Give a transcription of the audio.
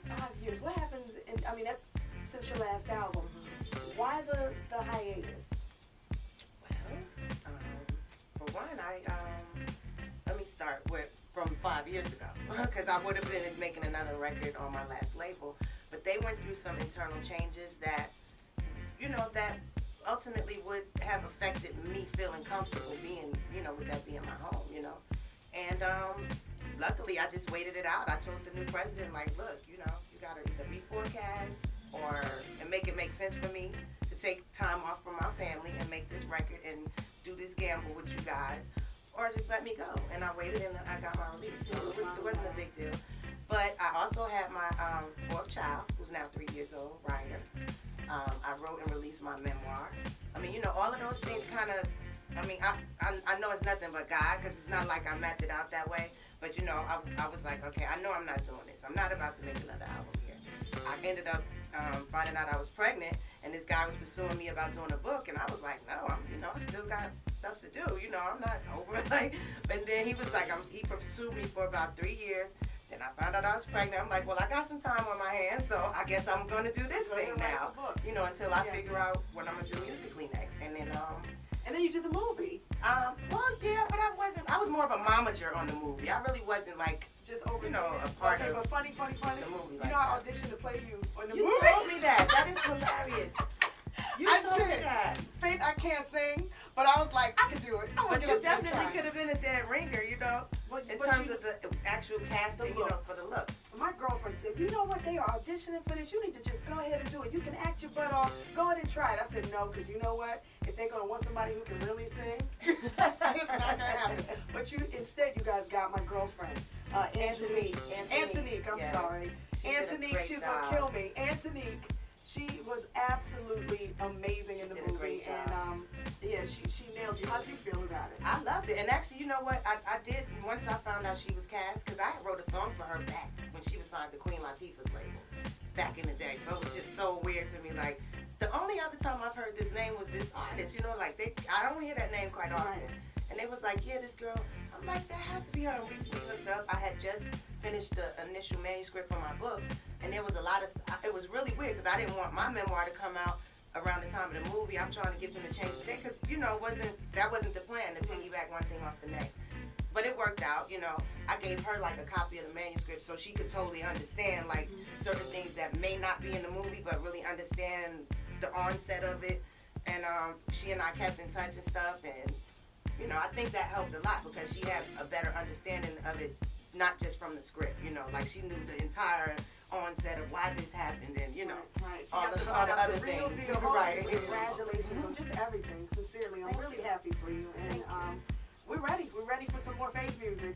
5 years. What happens? I mean, that's since your last album. Why the hiatus? Well, for one, let me start from 5 years ago, because I would have been making another record on my last label, but they went through some internal changes that, that ultimately would have affected me feeling comfortable being, with that being my home, and luckily I just waited it out. I told the new president, like, look, you gotta either reforecast and make it make sense for me to take time off from my family and make this record and do this gamble with you guys, or just let me go. And I waited and I got my release. So it wasn't a big deal. But I also had my fourth child, who's now 3 years old, Ryder. I wrote and released my memoir. I mean, all of those things kind of, I know it's nothing but God, because it's not like I mapped it out that way. But, I was like, okay, I know I'm not doing this. I'm not about to make another album here. I ended up finding out I was pregnant, and this guy was pursuing me about doing a book, and I was like, no, I still got stuff to do. I'm not over it. And then he was like, he pursued me for about 3 years. Then I found out I was pregnant. I'm like, well, I got some time on my hands, so I guess I'm going to do this thing now, until I figure out what I'm going to do musically next. And then you did the movie. Well, yeah, but I was more of a momager on the movie. I really wasn't just over, a part of but funny. the movie. I auditioned to play you on the movie. You told me that. That is hilarious. You told me that. Faith, I can't sing, but I was like, I could do it. But you definitely could have been a dead ringer, in terms of the actual casting, for the look. My girlfriend said, you know what, they are auditioning for this. You need to just go ahead and do it. You can act your butt off. Go ahead and try it. I said, no, because you know what? If they're going to want somebody who can really sing, it's not going to happen. But instead, you guys got my girlfriend, Antonique. I'm sorry. Antonique, she's going to kill me. Antonique, she was absolutely amazing in the movie. And she nailed you. How did you feel about it? I loved it. And actually, you know what? I did, once I found out she was cast, because I wrote a song for her back when she was signed to Queen Latifah's label back in the day. So it was just so weird to me. Like, the only other time I've heard this name was this artist. I don't hear that name quite often. Right. And they was like, yeah, this girl. I'm like, that has to be her. And we looked up. I had just finished the initial manuscript for my book, and there was a lot of, it was really weird because I didn't want my memoir to come out around the time of the movie. I'm trying to get them to change the date because, that wasn't the plan, to piggyback one thing off the next. But it worked out, I gave her like a copy of the manuscript so she could totally understand like certain things that may not be in the movie, but really understand the onset of it. And she and I kept in touch and stuff, and I think that helped a lot because she had a better understanding of it, not just from the script, like she knew the entire onset of why this happened and, all the other things. Right. Congratulations on just everything. Sincerely, I'm really happy for you. And we're ready. We're ready for some more Faith music.